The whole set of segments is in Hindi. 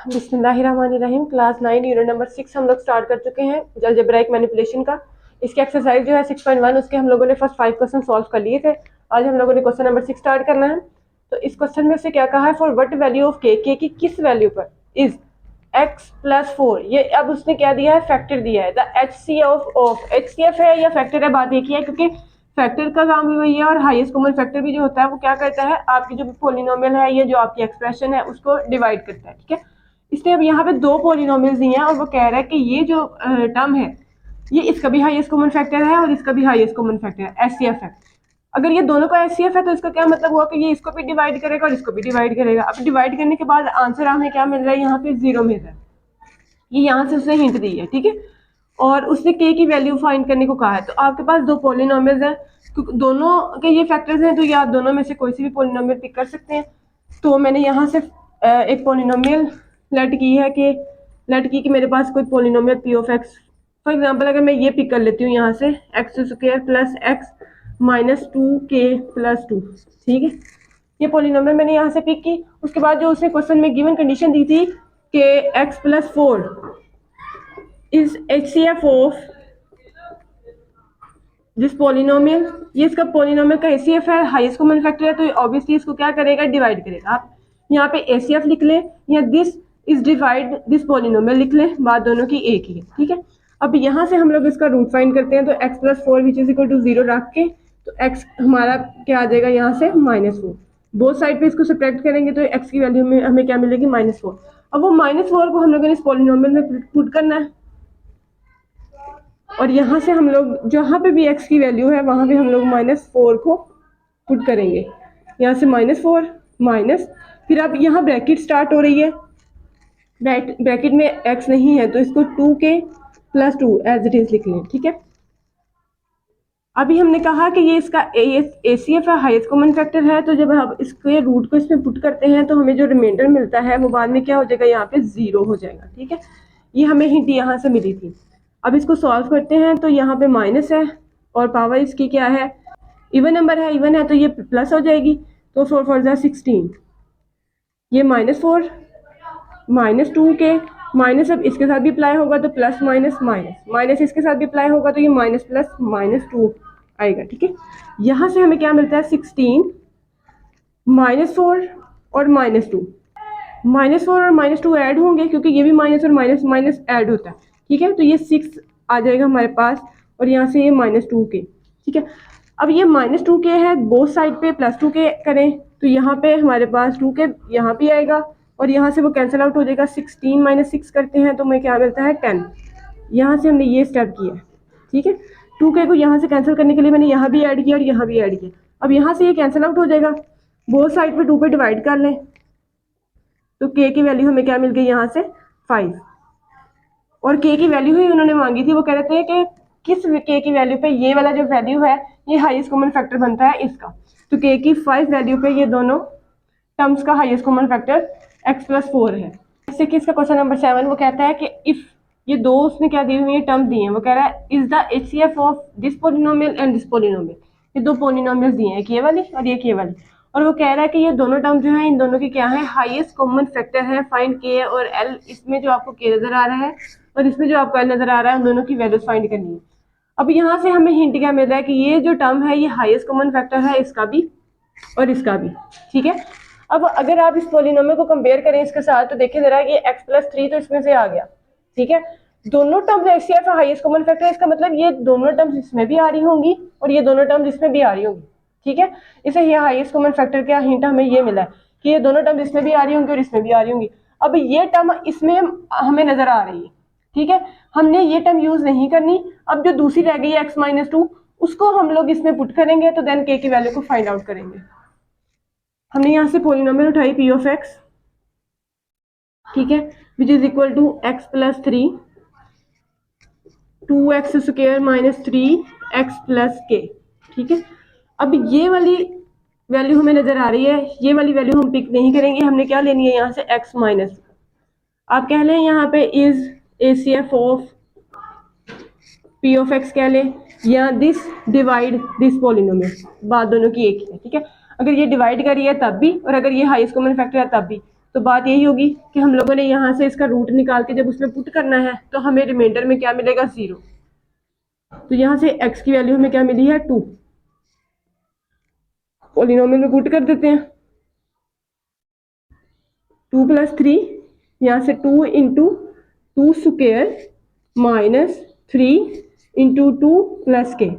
बिस्मिल्लाहिर्रहमानिर्रहीम। क्लास 9 यूनिट नंबर 6 हम लोग स्टार्ट कर चुके हैं अलजेब्राइक मैनिपुलेशन का। इसकी एक्सरसाइज जो है 6.1 उसके हम लोगों ने फर्स्ट 5 क्वेश्चन सॉल्व कर लिए थे। आज हम लोगों ने क्वेश्चन नंबर 6 स्टार्ट करना है। तो इस क्वेश्चन में से क्या कहा है, फॉर व्हाट वैल्यू ऑफ के की किस वैल्यू पर इज x प्लस 4। ये अब उसने क्या दिया है, फैक्टर दिया है। द HCF है या फैक्टर है, बात एक ही है, क्योंकि फैक्टर का काम भी वही है और हाईएस्ट कॉमन फैक्टर भी जो होता है वो क्या करता है, आपकी जो पोलिनोमियल है ये जो आपकी एक्सप्रेशन है उसको डिवाइड करता है। ठीक है, इसलिए अब यहाँ पे दो पोलिनोमियल्स दिए हैं और वो कह रहा है कि ये जो टर्म है ये इसका भी हाईएस्ट कॉमन फैक्टर है और इसका भी हाईएस्ट कॉमन फैक्टर है, HCF है। अगर ये दोनों का HCF है तो इसका क्या मतलब हुआ कि ये इसको भी डिवाइड करेगा और इसको भी डिवाइड करेगा। अब डिवाइड करने के बाद आंसर हमें क्या मिल रहा है, यहाँ पे 0 मिल रहा है। ये यहाँ से उसने हिंट दी है, ठीक है। और उसने के की वैल्यू फाइंड करने को कहा है। तो आपके पास दो पोलिनोमियल्स हैं, क्योंकि दोनों के ये फैक्टर्स हैं, तो ये आप दोनों में से कोई सी भी पोलिनोमियल पिक कर सकते हैं। तो मैंने यहाँ से एक पोलिनोमियल लेट की है कि मेरे पास कोई polynomial P of x, for example अगर मैं ये पिक कर लेती हूँ यहाँ से x square plus x minus 2k plus 2, ठीक है। ये पोलिनोमियल मैंने यहाँ से पिक की। उसके बाद जो उसने क्वेश्चन में गिवन कंडीशन दी थी कि x plus 4 is HCF of this polynomial. ये इसका पोलिनोमियल का HCF है, हाईएस्ट कॉमन फैक्टर है, तो ऑब्वियसली इसको क्या करेगा, डिवाइड करेगा। आप यहाँ पे HCF लिख लें या this is divide this polynomial लिख लें, बात दोनों की एक ही है, ठीक है। अब यहाँ से हम लोग इसका रूट फाइंड करते हैं। तो x plus 4 which is equal to 0 रख के तो x हमारा क्या आ जाएगा, यहाँ से -4। बोथ साइड पे इसको सब्ट्रैक्ट करेंगे तो x की वैल्यू में हमें क्या मिलेगी, -4। अब वो -4 को हम लोगों ने इस पोलिनोमियल में पुट करना है और यहाँ से हम लोग जहाँ पे भी x की वैल्यू है वहाँ पे हम लोग -4 को पुट करेंगे। यहाँ से -4 माइनस, फिर अब यहाँ ब्रैकेट स्टार्ट हो रही है, ब्रैकेट में x नहीं है तो इसको 2k plus 2 as it is लिख लें, ठीक है। अभी हमने कहा कि ये इसका HCF है, हाईएस्ट कॉमन फैक्टर है। तो जब हम इसके रूट को इसमें पुट करते हैं तो हमें जो रिमाइंडर मिलता है वो बाद में क्या हो जाएगा, यहाँ पे 0 हो जाएगा, ठीक है। ये हमें हिंट यहाँ से मिली थी। अब इसको सॉल्व करते हैं तो यहाँ पे माइनस है और पावर इसकी क्या है, इवन नंबर है, इवन है तो ये प्लस हो जाएगी। तो 4 4 16, ये -4 -2k माइनस, अब इसके साथ भी अप्लाई होगा तो प्लस माइनस माइनस माइनस, इसके साथ भी अप्लाई होगा तो ये माइनस प्लस -2 आएगा, ठीक है। यहाँ से हमें क्या मिलता है, 16 -4 और -2, -4 और -2 ऐड होंगे क्योंकि ये भी माइनस और माइनस माइनस ऐड होता है, ठीक है। तो ये 6 आ जाएगा हमारे पास और यहाँ से ये -2k, ठीक है। अब ये -2k है, बोथ साइड पे +2k करें तो यहाँ पे हमारे पास 2k यहाँ भी आएगा और यहाँ से वो कैंसिल आउट हो जाएगा। 16 - 6 करते हैं तो हमें क्या मिलता है, 10। यहाँ से हमने ये स्टेप किया, ठीक है। 2k को यहाँ से कैंसिल करने के लिए मैंने यहाँ भी ऐड किया और यहाँ भी ऐड किया। अब यहाँ से ये कैंसिल आउट हो जाएगा, बोथ साइड पे 2 पे डिवाइड कर लें तो k की वैल्यू हमें क्या मिल गई, यहाँ से 5। और k की वैल्यू ही उन्होंने मांगी थी। वो कह रहे थे कि किस k की वैल्यू पे ये वाला जो वैल्यू है ये हाईएस्ट कॉमन फैक्टर बनता है इसका। तो k की 5 वैल्यू पे ये दोनों टर्म्स का highest common factor x plus 4 है। जैसे कि इसका क्वेश्चन नंबर 7 वो कहता है कि इफ ये दो उसने क्या दिए हुए ये टर्म दिए हैं, वो कह रहा है is the HCF of this polynomial and this polynomial. ये दो पोलिनोमियल्स दिए हैं, एक ये वाली और एक ये वाली, और वो कह रहा है कि ये दोनों टर्म जो है इन दोनों की क्या है, हाईएस्ट कॉमन फैक्टर है। फाइंड k और l, इसमें जो आपको k नजर आ रहा है और इसमें जो आपको l नजर आ रहा है, उन दोनों की वैल्यूज फाइंड करनी है। अब यहाँ से हमें हिंट क्या मिल रहा है कि ये जो टर्म है ये हाईएस्ट कॉमन फैक्टर है इसका भी और इसका भी, ठीक है। अब अगर आप इस पोलिनोमियल को कंपेयर करें इसके साथ तो देखिए जरा, ये x प्लस 3 तो इसमें से आ गया, ठीक है। दोनों terms HCF highest common factor है, इसका मतलब ये दोनों टर्म्स इसमें भी आ रही होंगी और ये दोनों टर्म्स इसमें भी आ रही होंगी, ठीक है। इसे ये हाईएस्ट कॉमन फैक्टर का हिंट हमें ये मिला है कि ये दोनों टर्म्स इसमें भी आ रही होंगी और इसमें भी आ रही होंगी। अब ये टर्म इसमें हमें नजर आ रही है, ठीक है, हमने ये टर्म यूज नहीं करनी। अब जो दूसरी रह गई है x - 2 उसको हम लोग इसमें पुट करेंगे तो देन k की वैल्यू को फाइंड आउट करेंगे। हमने यहाँ से पोलिनोमियल उठाई p ऑफ x, ठीक है, which is equal to x plus 3 2x square minus 3x plus k, ठीक है। अब ये वाली वैल्यू हमें नजर आ रही है, ये वाली वैल्यू हम पिक नहीं करेंगे, हमने क्या लेनी है यहाँ से x माइनस, आप कह लें यहाँ पे is HCF of p of x कह लें या दिस डिवाइड दिस पोलिनोमियल, बात दोनों की एक ही है, ठीक है। अगर ये डिवाइड करी है तब भी और अगर ये हाईएस्ट कॉमन फैक्टर है तब भी, तो बात यही होगी कि हम लोगों ने यहाँ से इसका रूट निकाल के जब उसमें पुट करना है तो हमें रिमाइंडर में क्या मिलेगा 0। तो यहाँ से x की वैल्यू हमें क्या मिली है 2, पॉलिनोमियल में पुट कर देते हैं 2 + 3, यहाँ से 2 × 2 स्क्वायर माइनस 3 × 2 + k।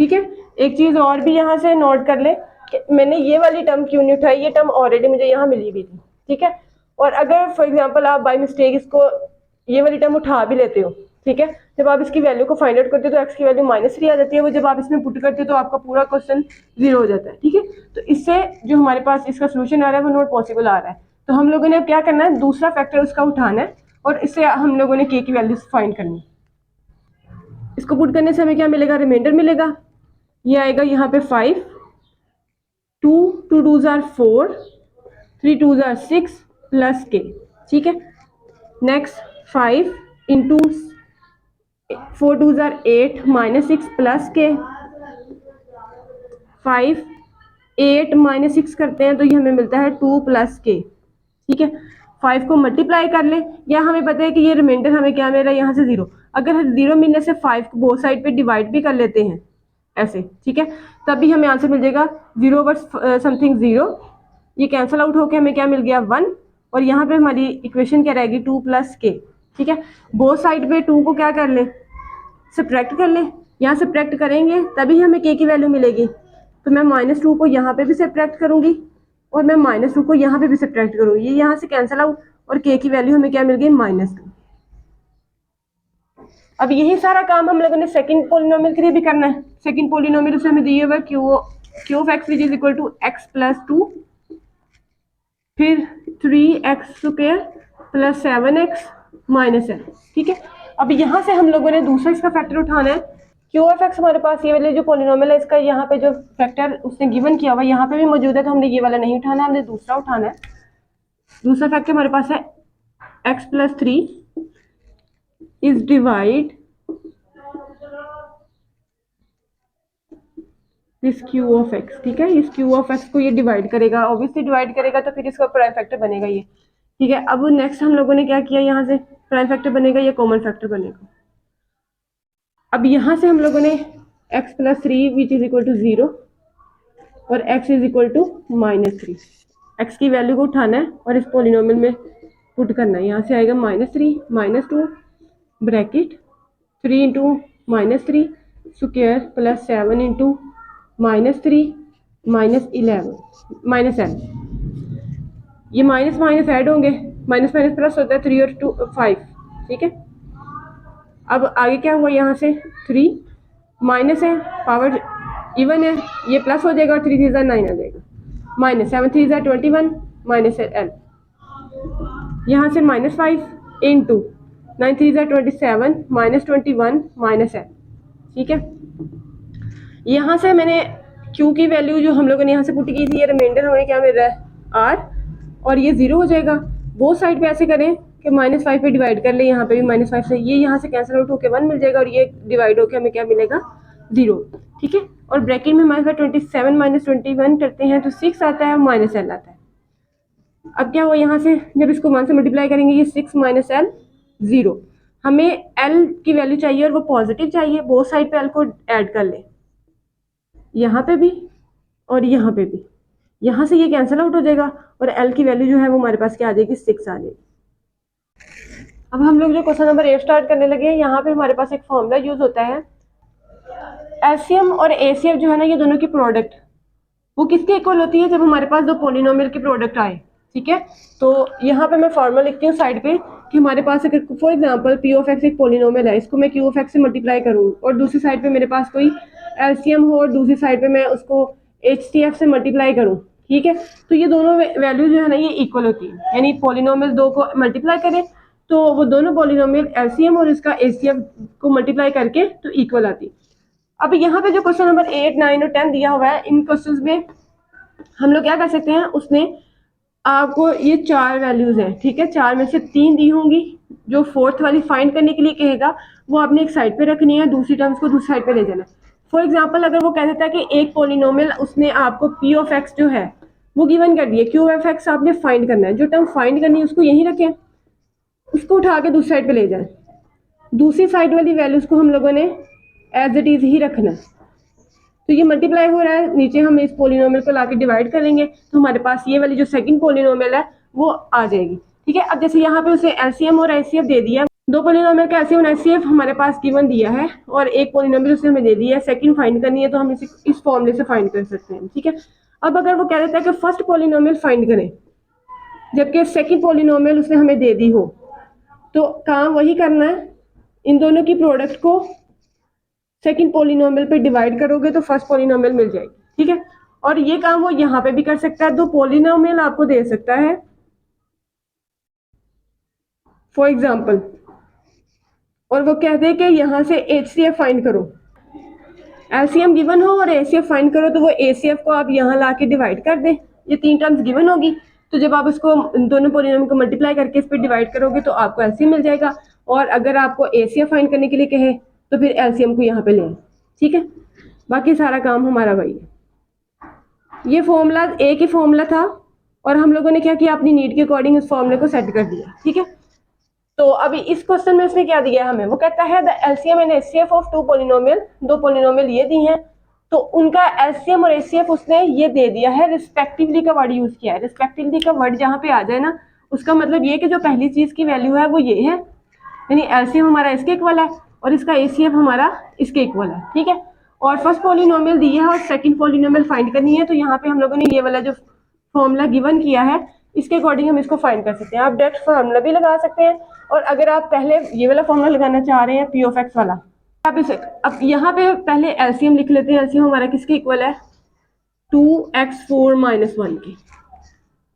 ठीक है, एक चीज और भी यहाँ से नोट कर ले कि मैंने ये वाली टर्म क्यों नहीं उठाई, ये टर्म ऑलरेडी मुझे यहाँ मिली हुई थी। ठीक है, और अगर फॉर एग्जांपल आप बाय मिस्टेक इसको ये वाली टर्म उठा भी लेते हो, ठीक है, जब आप इसकी वैल्यू को फाइंड आउट करते हो तो x की वैल्यू -3 आ जाती है, वो जब आप इसमें पुट करते हो तो आपका पूरा क्वेश्चन 0 हो जाता है। ठीक है, तो इससे जो हमारे पास इसका सोल्यूशन आ रहा है वो नॉट पॉसिबल आ रहा है। तो हम लोगों ने अब क्या करना है, दूसरा फैक्टर उसका उठाना है और इससे हम लोगों ने k की वैल्यू फाइंड करनी है। इसको पुट करने से हमें क्या मिलेगा, रिमाइंडर मिलेगा। ये आएगा यहाँ पे 5, 2 2 2s are 4, 3 2s are 6 plus k। ठीक है, next 5 into 4 2s are 8 -6 plus k। 5 8 -6 करते हैं तो ये हमें मिलता है 2 + k। ठीक है, 5 को मल्टीप्लाई कर ले, या हमें पता है कि ये रिमाइंडर हमें क्या मिल रहा है यहाँ से 0। अगर 0 मिलने से 5 को बोथ साइड पे डिवाइड भी कर लेते हैं ऐसे, ठीक है, तभी हमें आंसर मिल जाएगा 0 / समथिंग 0। ये कैंसिल आउट होके हमें क्या मिल गया 1, और यहाँ पे हमारी इक्वेशन क्या रहेगी 2 + k। ठीक है, बोथ साइड पे 2 को क्या कर ले, सब्ट्रैक्ट कर ले, यहाँ सब्ट्रैक्ट करेंगे तभी हमें k की वैल्यू मिलेगी। तो मैं -2 को यहाँ पे भी सब्ट्रैक्ट करूंगी और मैं -2 को यहाँ पे भी सब्ट्रैक्ट करूंगी, ये यहाँ से कैंसिल आउट और k की वैल्यू हमें क्या मिल गई -2। अब यही सारा काम हम लोगों ने सेकंड पोलिनोमियल के लिए भी करना है। सेकंड पोलिनोमियल से हमें दिए हुआ q of x which is equal to x + 2, फिर 3x² + 7x - l। ठीक है, अब यहाँ से हम लोगों ने दूसरा इसका फैक्टर उठाना है। q of x हमारे पास ये वाले जो पोलिनोमियल है इसका यहाँ पे जो फैक्टर उसने गिवन किया हुआ यहाँ पे भी मौजूद है, तो हमने ये वाला नहीं उठाना, हमने दूसरा उठाना है। दूसरा फैक्टर हमारे पास है x + 3 is divide this q of x। ठीक है, इस q of x को ये डिवाइड करेगा, ऑब्वियसली डिवाइड करेगा तो फिर इसका प्राइम फैक्टर बनेगा ये। ठीक है, अब नेक्स्ट हम लोगों ने क्या किया, यहाँ से प्राइम फैक्टर बनेगा, ये कॉमन फैक्टर बनेगा। अब यहाँ से हम लोगों ने x + 3 which is equal to 0 और x is equal to -3, x की वैल्यू को उठाना है और इस पोलिनोमियल में पुट करना है। यहाँ से आएगा -3 -2 ब्रैकेट 3 × -3 स्क्वायर प्लस 7 × -3 -11 -l। ये माइनस माइनस ऐड होंगे, माइनस माइनस प्लस होता है 3 और 2 5। ठीक है, अब आगे क्या हुआ, यहाँ से 3 माइनस है, पावर इवन है, ये प्लस हो जाएगा और 3 3 9 आ जाएगा, -7 3 21 -l। यहाँ से -5 × 9 3 27 -21 -l। ठीक है, यहाँ से मैंने q की वैल्यू जो हम लोगों ने यहाँ से पुट की थी, ये रिमाइंडर हमें क्या मिल रहा है r, और ये 0 हो जाएगा। बोथ साइड पे ऐसे करें कि -5 पे डिवाइड कर ले, यहाँ पे भी -5 से ये यहाँ से कैंसिल आउट होकर 1 मिल जाएगा और ये डिवाइड होकर हमें क्या मिलेगा 0। ठीक है, और ब्रैकेट में हमारे पास 27 -21 करते हैं तो 6 आता है और -l आता है। अब क्या हुआ, यहाँ से जब इसको 1 से मल्टीप्लाई करेंगे, ये 6 -l 0। हमें l की वैल्यू चाहिए और वो पॉजिटिव चाहिए, बोथ साइड पे l को ऐड कर ले, यहाँ पे भी और यहाँ पे भी, यहाँ से ये कैंसिल आउट हो जाएगा और l की वैल्यू जो है वो हमारे पास क्या आ जाएगी 6 आ जाएगी। अब हम लोग जो क्वेश्चन नंबर 8 स्टार्ट करने लगे हैं, यहाँ पे हमारे पास एक फॉर्मूला यूज होता है, एलसीएम और एसीएफ जो है ना, ये दोनों की प्रोडक्ट वो किसके इक्वल होती है, जब हमारे पास दो पॉलिनोमियल की प्रोडक्ट आए। ठीक है, तो यहाँ पे मैं फॉर्मूला लिखती हूँ साइड पे कि हमारे पास अगर for example p of x एक पॉलिनोमियल है, इसको मैं q of x से मल्टीप्लाई करूँ और दूसरी साइड पे मेरे पास कोई एलसीएम हो और दूसरी साइड पे मैं उसको HCF से मल्टीप्लाई करूँ। ठीक है, तो ये दोनों वैल्यू जो है ना ये इक्वल होती है, यानी पॉलिनोमियल दो को मल्टीप्लाई करें तो वो दोनों पॉलिनोमियल एलसीएम और इसका HCF को मल्टीप्लाई करके तो इक्वल आती। अब यहाँ पे जो क्वेश्चन नंबर 8 9 और 10 दिया हुआ है, इन क्वेश्चंस में हम लोग क्या कर सकते हैं, उसने आपको ये 4 वैल्यूज हैं, ठीक है, 4 में से 3 दी होंगी, जो फोर्थ वाली फाइंड करने के लिए कहेगा वो आपने एक साइड पे रखनी है, दूसरी टर्म्स को दूसरी साइड पे ले जाना है। फॉर एग्जांपल अगर वो कह देता है कि एक पॉलिनोमियल उसने आपको p of x जो है वो गिवन कर दिए। क्यू एफ एक्स आपने फाइंड करना है, जो टर्म फाइंड करनी है उसको यहीं रखें, उसको उठा के दूसरी साइड पे ले जाएं, दूसरी साइड वाली वैल्यूज को हम लोगों ने एज इट इज ही रखना है। तो ये मल्टीप्लाई हो रहा है, नीचे हम इस पोलिनोमियल को लाके डिवाइड करेंगे तो हमारे पास ये वाली जो सेकंड पोलिनोमियल है वो आ जाएगी। ठीक है, अब जैसे यहाँ पे उसे एलसीएम और एचसीएफ दे दिया, दो पोलिनोमियल का एलसीएम और एचसीएफ हमारे पास गिवन दिया है और एक पोलिनोमियल उसे हमें दे दिया है, सेकंड फाइंड करनी है तो हम इसे इस फॉर्मूले से फाइंड कर सकते हैं। ठीक है, अब अगर वो कह देता है कि फर्स्ट पोलिनोमियल फाइंड करें जबकि सेकंड पोलिनोमियल उसने हमें दे दी हो, तो काम वही करना है, इन दोनों की प्रोडक्ट को सेकंड पोलिनोमियल पे डिवाइड करोगे तो फर्स्ट पोलिनोमियल मिल जाएगी। ठीक है, और ये काम वो यहाँ पे भी कर सकता है, दो पोलिनोमियल आपको दे सकता है फॉर एग्जाम्पल, और वो कहते हैं कि यहाँ से एचसीएफ फाइंड करो, एलसीएम गिवन हो और एचसीएफ फाइंड करो, तो वो एचसीएफ को आप यहाँ ला के डिवाइड कर दें, ये तीन टर्म्स गिवन होगी, तो जब आप उसको दोनों पोलिनोमियल को मल्टीप्लाई करके इस पर डिवाइड करोगे तो आपको एलसीएम मिल जाएगा, और अगर आपको एचसीएफ फाइंड करने के लिए कहे तो फिर एलसीएम को यहाँ पे लें। ठीक है, बाकी सारा काम हमारा वही है। ये फॉर्मूला एक ही फॉर्मूला था और हम लोगों ने क्या किया, अपनी नीड के अकॉर्डिंग इस फॉर्मूले को सेट कर दिया। ठीक है, तो अभी इस क्वेश्चन में उसने क्या दिया है हमें, वो कहता है the LCM and HCF of two polynomial, दो पोलिनोमियल ये दी हैं, तो उनका एलसीएम और एचसीएफ उसने ये दे दिया है, रिस्पेक्टिवली का वर्ड यूज किया है। रिस्पेक्टिवली का वर्ड जहाँ पे आ जाए ना, उसका मतलब ये कि जो पहली चीज की वैल्यू है वो ये है, यानी एलसीएम हमारा इसके इक्वल है और इसका एचसीएफ हमारा इसके इक्वल है। ठीक है, और फर्स्ट पोलिनोमियल दी है और सेकंड पोलिनोमियल फाइंड करनी है, तो यहाँ पे हम लोगों ने ये वाला जो फॉर्मूला गिवन किया है इसके अकॉर्डिंग हम इसको फाइंड कर सकते हैं। आप डायरेक्ट फार्मूला भी लगा सकते हैं, और अगर आप पहले ये वाला फॉर्मूला लगाना चाह रहे हैं पी ऑफ एक्स वाला, आप इसे अब यहाँ पे पहले एलसीएम लिख लेते हैं। एलसीएम हमारा किसके इक्वल है, 2x4 - 1 के,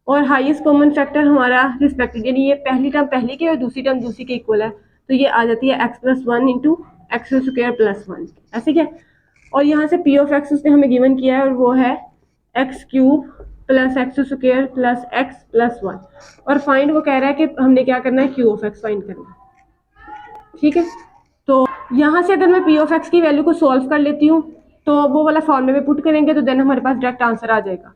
और हाईएस्ट कॉमन फैक्टर हमारा रिस्पेक्टिव, यानी ये पहली टर्म पहली के और दूसरी टर्म दूसरी के इक्वल है, तो ये आ जाती है x+1 इंटू x² + 1, ऐसे क्या। और यहाँ से पी ऑफ एक्स उसने हमें गिवन किया है और वो है x³ + x² + x+1, और फाइंड वो कह रहा है कि हमने क्या करना है, क्यू ऑफ एक्स फाइंड करना है। ठीक है, तो यहाँ से अगर मैं पी ऑफ एक्स की वैल्यू को सॉल्व कर लेती हूँ तो वो वाला फॉर्मूले में पुट करेंगे तो देन हमारे पास डायरेक्ट आंसर आ जाएगा।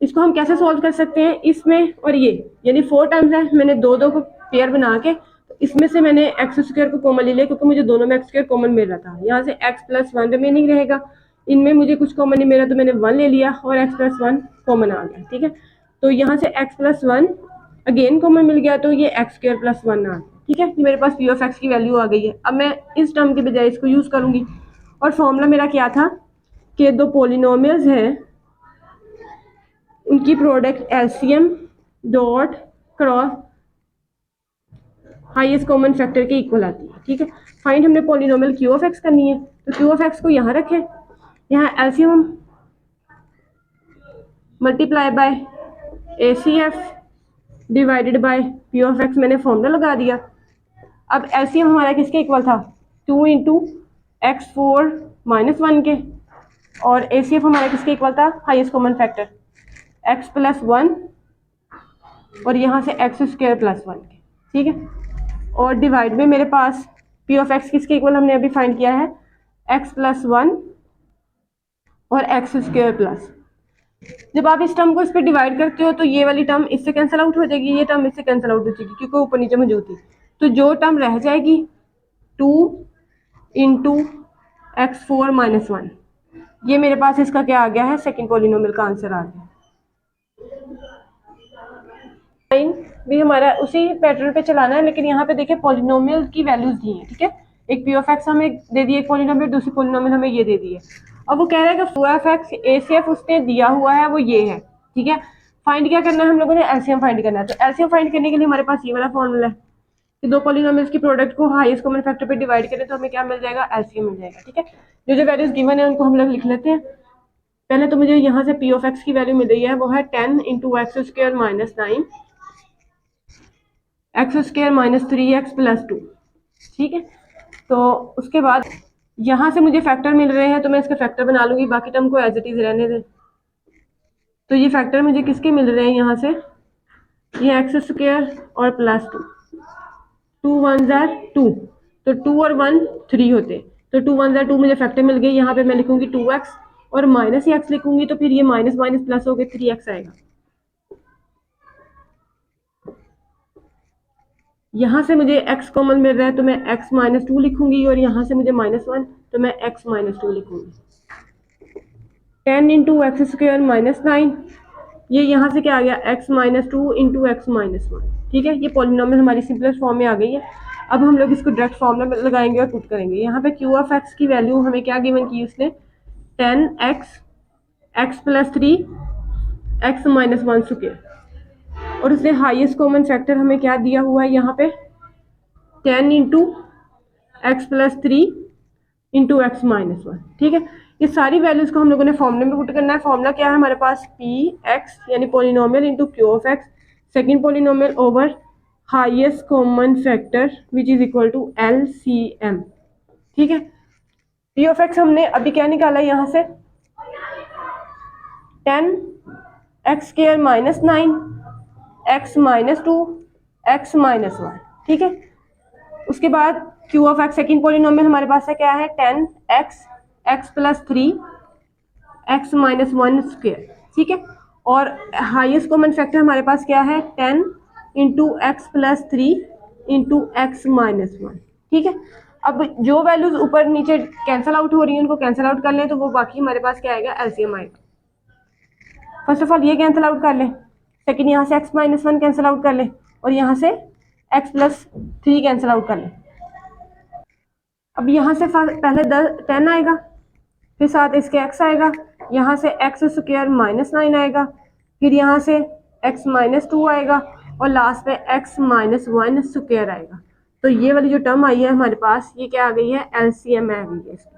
इसको हम कैसे सॉल्व कर सकते हैं, इसमें और ये यानी 4 टर्म्स है, मैंने दो दो को पेयर बना के इसमें से मैंने x² को कॉमन ले लिया क्योंकि मुझे दोनों में x² कॉमन मिल रहा था, यहाँ से x+1 रिमेनिंग रहेगा, इनमें मुझे कुछ कॉमन नहीं मिला तो मैंने 1 ले लिया और x+1 कॉमन आ गया। ठीक है, तो यहाँ से x+1 अगेन कॉमन मिल गया तो ये x² + 1 आ गया। ठीक है, मेरे पास पी ऑफ एक्स की वैल्यू आ गई है। अब मैं इस टर्म के बजाय इसको यूज करूंगी, और फॉर्मूला मेरा क्या था कि दो पोलिनोमियल्स हैं उनकी product LCM dot cross highest common factor के इक्वल आती है। ठीक है, फाइंड हमने पोलिनोमियल क्यू ऑफ एक्स करनी है, तो क्यू ऑफ एक्स को यहाँ रखें, यहाँ LCM multiply by ACF divided by P of x, मैंने फॉर्मूला लगा दिया। अब एलसीएम हमारा किसके इक्वल था, 2 इंटू x4 - 1 के, और एसीएफ हमारा किसके इक्वल था, हाईएस्ट कॉमन फैक्टर x+1 और यहाँ से x² + 1 के। ठीक है, और डिवाइड में मेरे पास पी ऑफ एक्स किसके इक्वल हमने अभी फाइंड किया है, x+1 और x²+। जब आप इस टर्म को इस पर डिवाइड करते हो तो ये वाली टर्म इससे कैंसिल आउट हो जाएगी, ये टर्म इससे कैंसिल आउट हो जाएगी क्योंकि ऊपर नीचे मौजूद थी, तो जो टर्म रह जाएगी 2 इंटू x4 - 1, ये मेरे पास इसका क्या आ गया है, सेकंड पोलिनोमियल का आंसर आ गया। भी हमारा उसी पैटर्न पे चलाना है, लेकिन यहाँ पे देखिए पोलिनोमियल की वैल्यूज दी हैं। ठीक है, एक पी ऑफ एक्स हमें दे दिए एक पोलिनोमियल, दूसरी पोलिनोमियल हमें ये दे दी है। अब वो कह रहा है कि पी ऑफ एक्स एसीएफ उसने दिया हुआ है वो ये है। ठीक है, फाइंड क्या करना है हम लोगों ने, एलसीएम फाइंड करना है। तो एलसीएम फाइंड करने के लिए हमारे पास ये वाला फॉर्मूला है कि दो पोलिनोमियल्स की प्रोडक्ट को हाईएस्ट कॉमन फैक्टर पे डिवाइड करें तो हमें क्या मिल जाएगा, एलसीएम मिल जाएगा। ठीक है, जो जो वैल्यूज गिवन है उनको हम लोग लिख लेते हैं। पहले तो मुझे यहाँ से पी ऑफ एक्स की वैल्यू मिल रही है, वो है 10 इंटू x² - 9 x² - 3x + 2। ठीक है, तो उसके बाद यहाँ से मुझे फैक्टर मिल रहे हैं तो मैं इसके फैक्टर बना लूंगी, बाकी टर्म को एज इट इज रहने दें। तो ये फैक्टर मुझे किसके मिल रहे हैं, यहाँ से ये x² और +2, 2 × 1 = 2, तो 2 और 1 3 होते, तो 2 × 1 = 2 मुझे फैक्टर मिल गई। यहाँ पे मैं लिखूंगी 2x और माइनस ही x लिखूंगी, तो फिर ये माइनस माइनस प्लस हो गए 3x आएगा। यहाँ से मुझे x कॉमन मिल रहा है तो मैं x माइनस 2 लिखूंगी, और यहाँ से मुझे -1 तो मैं x माइनस 2 लिखूंगी। 10 इंटू एक्स स्क्र माइनस 9, ये यहाँ से क्या आ गया x minus 2 into x minus 1। ठीक है, ये पॉलिनोमियल हमारी सिंपलेस्ट फॉर्म में आ गई है। अब हम लोग इसको डायरेक्ट फॉर्मूला में लगाएंगे और पुट करेंगे। यहाँ पे q ऑफ x की वैल्यू हमें क्या गिवन की उसने, 10x x plus 3 x minus 1 square, और उसने हाईएस्ट कॉमन फैक्टर हमें क्या दिया हुआ है यहाँ पे, 10 into x plus 3 into x minus 1। ठीक है, ये सारी वैल्यूज को हम लोगों ने फॉर्मूले में पुट करना है। फॉर्मूला क्या है हमारे पास, पी एक्स यानी polynomial into q of x, second polynomial over highest common factor which is equal to LCM। ठीक है, पी ऑफ एक्स हमने अभी क्या निकाला है यहाँ से, 10x square minus 9 x minus 2 x minus 1। ठीक है, उसके बाद q of x second polynomial हमारे पास है क्या है, 10x x plus 3 x minus 1 square. ठीक है, और हाईएस्ट कॉमन फैक्टर हमारे पास क्या है, 10 into x plus 3 into x minus 1। ठीक है, अब जो वैल्यूज ऊपर नीचे कैंसिल आउट हो रही हैं उनको कैंसिल आउट कर लें तो वो बाकी हमारे पास क्या आएगा, एलसीएम आएगा। फर्स्ट ऑफ ऑल ये कैंसिल आउट कर लें, सेकेंड यहाँ से x माइनस 1 कैंसिल आउट कर लें, और यहाँ से x प्लस 3 कैंसिल आउट कर लें। अब यहाँ से पहले 10 आएगा, फिर साथ इसके x आएगा, यहाँ से x स्क्वायर माइनस 9 आएगा, फिर यहाँ से x माइनस 2 आएगा, और लास्ट पे x माइनस 1 स्क्वायर आएगा। तो ये वाली जो टर्म आई है हमारे पास, ये क्या आ गई है, LCM आ गई है इसकी।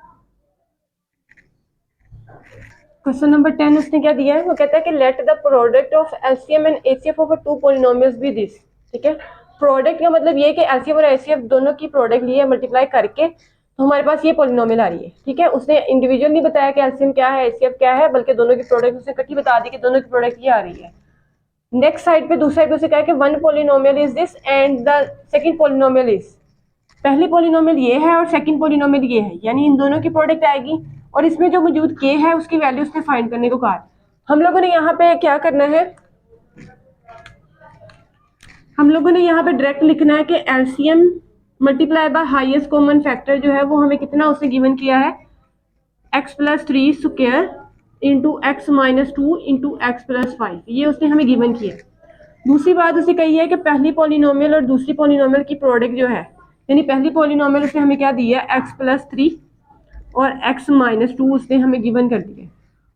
क्वेश्चन नंबर 10 उसने क्या दिया है, वो कहता है कि let the product of LCM and HCF of two polynomials be this. ठीक है, प्रोडक्ट का मतलब ये कि LCM और HCF दोनों की प्रोडक्ट ली है मल्टीप्लाई करके, तो हमारे पास ये पॉलिनोमियल आ रही है। ठीक है, उसने इंडिविजुअल नहीं बताया कि LCM क्या है HCF क्या है, बल्कि दोनों की प्रोडक्ट उसने इकट्ठी बता दी कि दोनों की प्रोडक्ट ये आ रही है। नेक्स्ट साइड पे दूसरी साइड पे उसे कहा कि one polynomial is this and the second polynomial is, पहली पॉलिनोमियल ये है और सेकंड पॉलिनोमियल ये है, यानी इन दोनों की प्रोडक्ट आएगी, और इसमें जो मौजूद k है उसकी वैल्यू उसने फाइंड करने को कहा। हम लोगों ने यहाँ पे क्या करना है, हम लोगों ने यहाँ पे डायरेक्ट लिखना है कि LCM multiply by highest common factor जो है वो हमें कितना उसने गिवन किया है, x plus 3 square into x minus 2 into x plus 5, ये उसने हमें गिवन किया। दूसरी बात उसे कही है कि पहली पॉलिनोमियल और दूसरी पॉलिनोमियल की प्रोडक्ट जो है, यानी पहली पॉलिनोमियल उसने हमें क्या दिया है, x प्लस 3 और x माइनस 2 उसने हमें गिवन कर दिया,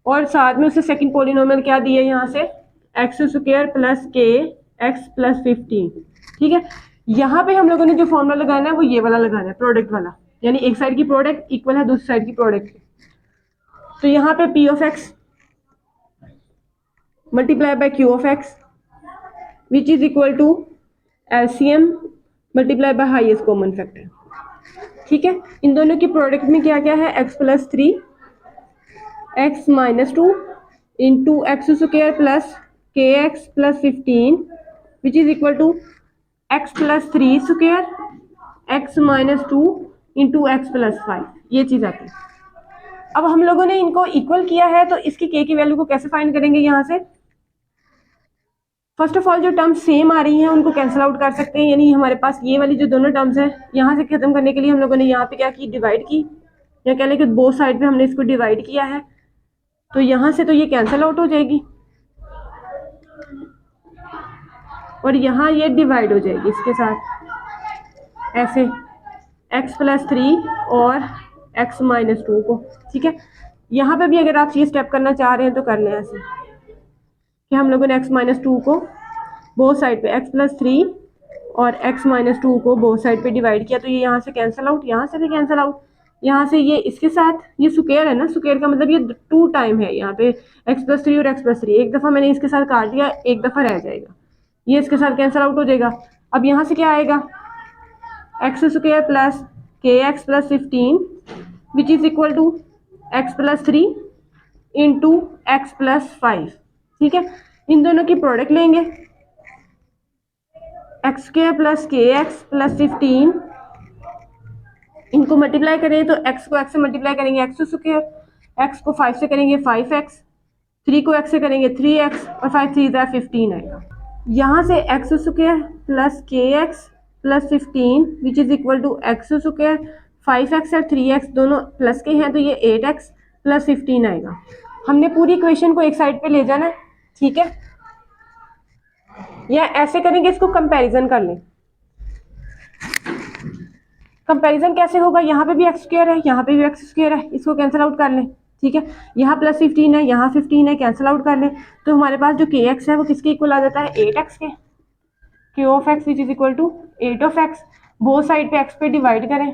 और साथ में उससे सेकंड पॉलिनोमियल क्या दिया है यहाँ से, x square plus k x plus 15। ठीक है, यहाँ पे हम लोगों ने जो फॉर्मूला लगाना है वो ये वाला लगाना है, प्रोडक्ट वाला, यानी एक साइड की प्रोडक्ट इक्वल है दूसरी साइड की प्रोडक्ट। तो यहाँ पे p of x multiply by q of x which is equal to LCM multiply by highest common factor. ठीक है, इन दोनों की प्रोडक्ट में क्या क्या है, x plus 3 x minus 2 into x square plus k x plus 15 which is equal to x plus 3 square x minus 2 into x plus 5, ये चीज़ आती है। अब हम लोगों ने इनको इक्वल किया है तो इसकी k की वैल्यू को कैसे फाइंड करेंगे, यहाँ से फर्स्ट ऑफ ऑल जो टर्म्स सेम आ रही हैं उनको कैंसिल आउट कर सकते हैं, यानी हमारे पास ये वाली जो दोनों टर्म्स हैं यहाँ से खत्म करने के लिए हम लोगों ने यहाँ पे क्या की, डिवाइड की, या कह लें कि बोथ साइड पे हमने इसको डिवाइड किया है, तो यहाँ से तो ये कैंसिल आउट हो जाएगी और यहाँ ये डिवाइड हो जाएगी इसके साथ ऐसे, x प्लस 3 और x माइनस 2 को। ठीक है, यहाँ पे भी अगर आप ये स्टेप करना चाह रहे हैं तो कर लें ऐसे कि हम लोगों ने x माइनस 2 को बोथ साइड पे, x प्लस 3 और x माइनस 2 को बोथ साइड पे डिवाइड किया, तो ये यहाँ से कैंसिल आउट, यहाँ से भी कैंसिल आउट, यहाँ से ये इसके साथ, ये स्क्वायर है ना, स्क्वायर का मतलब ये 2 टाइम है, यहाँ पे x प्लस 3 और x प्लस 3, एक दफ़ा मैंने इसके साथ काट दिया, एक दफ़ा रह जाएगा, ये इसके साथ कैंसिल आउट हो जाएगा। अब यहाँ से क्या आएगा, x square plus k x plus 15 which is equal to x plus 3 into x plus 5। ठीक है, इन दोनों की प्रोडक्ट लेंगे, x square plus k x plus 15, इनको मल्टीप्लाई करें तो x को x से मल्टीप्लाई करेंगे एक्स स्क्वायर, x को 5 से करेंगे 5x, 3 को x से करेंगे 3x, और 5 3 15 आएगा। यहाँ से x square plus k x plus 15 which is equal to x square, 5x और 3x दोनों प्लस के हैं तो ये 8x प्लस 15 आएगा। हमने पूरी इक्वेशन को एक साइड पे ले जाना है, ठीक है, या ऐसे करेंगे, इसको कंपैरिजन कर लें। कंपैरिजन कैसे होगा, यहाँ पे भी एक्स स्क्वायर है, यहाँ पे भी एक्स स्क्वायर है, इसको कैंसिल आउट कर लें, ठीक है, यहाँ प्लस 15 है, यहाँ 15 है, कैंसिल आउट कर लें, तो हमारे पास जो के एक्स है वो किसके इक्वल आ जाता है, 8x k of x which is equal to 8 of x. Both side पे एक्स पे डिवाइड करें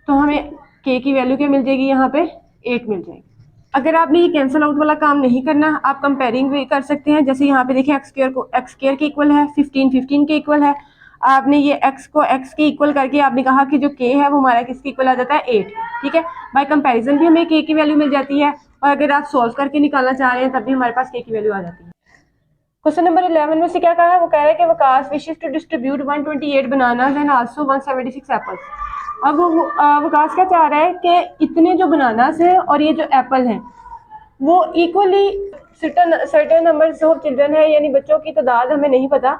तो हमें के की वैल्यू क्या मिल जाएगी, यहाँ पे 8 मिल जाएगी। अगर आपने ये कैंसिल आउट वाला काम नहीं करना, आप कंपेयरिंग भी कर सकते हैं। जैसे यहाँ पे देखिए एक्स स्क्वायर के इक्वल है, 15 के इक्वल है, आपने ये एक्स को एक्स के इक्वल करके आपने कहा कि जो के है वो हमारा किसके इक्वल आ जाता है, 8, ठीक है। बाय कंपैरिजन भी हमें के की वैल्यू मिल जाती है, और अगर आप सॉल्व करके निकालना चाह रहे हैं तब भी हमारे पास के की वैल्यू आ जाती है। क्वेश्चन नंबर 11 में से क्या कहा है, वो कह रहा है कि Waqas wishes to distribute 128 bananas and also 176 apples. अब वकास क्या चाह रहा है कि इतने जो बनानास हैं और ये जो एप्पल हैं वो equally certain numbers of children है, यानी बच्चों की तादाद हमें नहीं पता,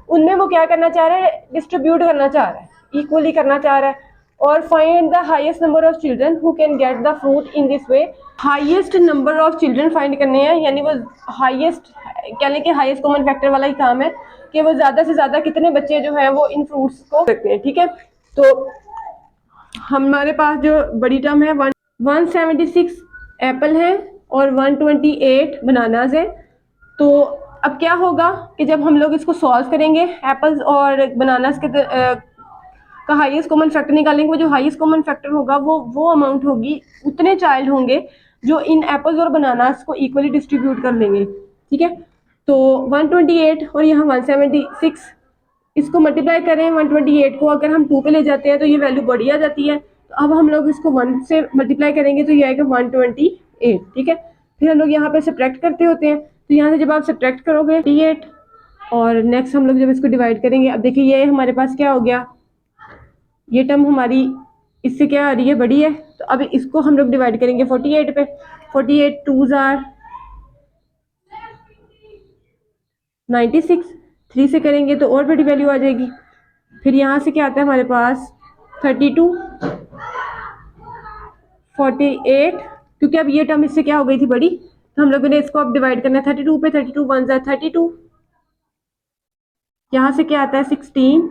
उनमें वो क्या करना चाह रहा है, डिस्ट्रीब्यूट करना चाह रहा है, इक्वली करना चाह रहा है। और find the highest number of children who can get the fruit in this way. Highest number of children find करने हैं, यानी वो हाईएस्ट कह लें कि हाईएस्ट कॉमन फैक्टर वाला ही काम है कि वो ज़्यादा से ज़्यादा कितने बच्चे जो हैं वो इन फ्रूट्स को रखते हैं, ठीक है। तो हमारे पास जो बड़ी टर्म है 176 एप्पल है और 128 बनानाज है। तो अब क्या होगा कि जब हम लोग इसको सॉल्व करेंगे, एप्पल्स और बनानास के का हाईएस्ट कॉमन फैक्टर निकालेंगे, वो जो हाईएस्ट कॉमन फैक्टर होगा वो अमाउंट होगी, उतने चाइल्ड होंगे जो इन एप्पल्स और बनानास को इक्वली डिस्ट्रीब्यूट कर लेंगे, ठीक है। तो 128 और यहाँ 176, इसको मल्टीप्लाई करें 128 को, अगर हम 2 पे ले जाते हैं तो ये वैल्यू बड़ी आ जाती है। तो अब हम लोग इसको 1 से मल्टीप्लाई करेंगे तो ये आएगा 128, ठीक है। फिर हम लोग यहाँ पे सब्ट्रैक्ट करते होते हैं, तो यहाँ से जब आप सब्ट्रैक्ट करोगे 28 और नेक्स्ट हम लोग जब इसको डिवाइड करेंगे, अब देखिए ये हमारे पास क्या हो गया, ये टर्म हमारी इससे क्या आ रही है, बड़ी है। तो अब इसको हम लोग डिवाइड करेंगे 48 पे, 48 2s आर 96, 3 से करेंगे तो और बड़ी वैल्यू आ जाएगी। फिर यहाँ से क्या आता है हमारे पास 32, 48, क्योंकि अब ये टर्म इससे क्या हो गई थी, बड़ी, तो हम लोगों ने इसको अब डिवाइड करना है 32 पे, 32 1s आर 32, यहाँ से क्या आता है 16,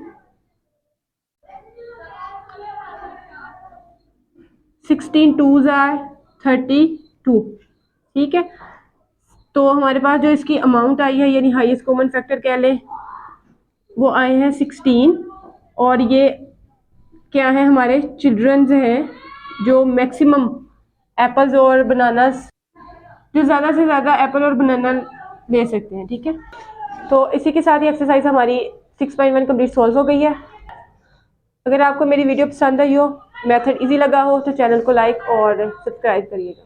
16 2s आर 32, ठीक है। तो हमारे पास जो इसकी अमाउंट आई है, यानी हाईएस्ट कॉमन फैक्टर कह लें, वो आए हैं 16, और ये क्या है, हमारे चिल्ड्रंस हैं जो मैक्सिमम एप्पल्स और बनानास, जो ज़्यादा से ज़्यादा एप्पल और बनाना ले सकते हैं, ठीक है। तो इसी के साथ ही एक्सरसाइज हमारी 6.1 कंप्लीट सॉल्व हो गई है। अगर आपको मेरी वीडियो पसंद आई हो, मेथड इजी लगा हो, तो चैनल को लाइक और सब्सक्राइब करिएगा।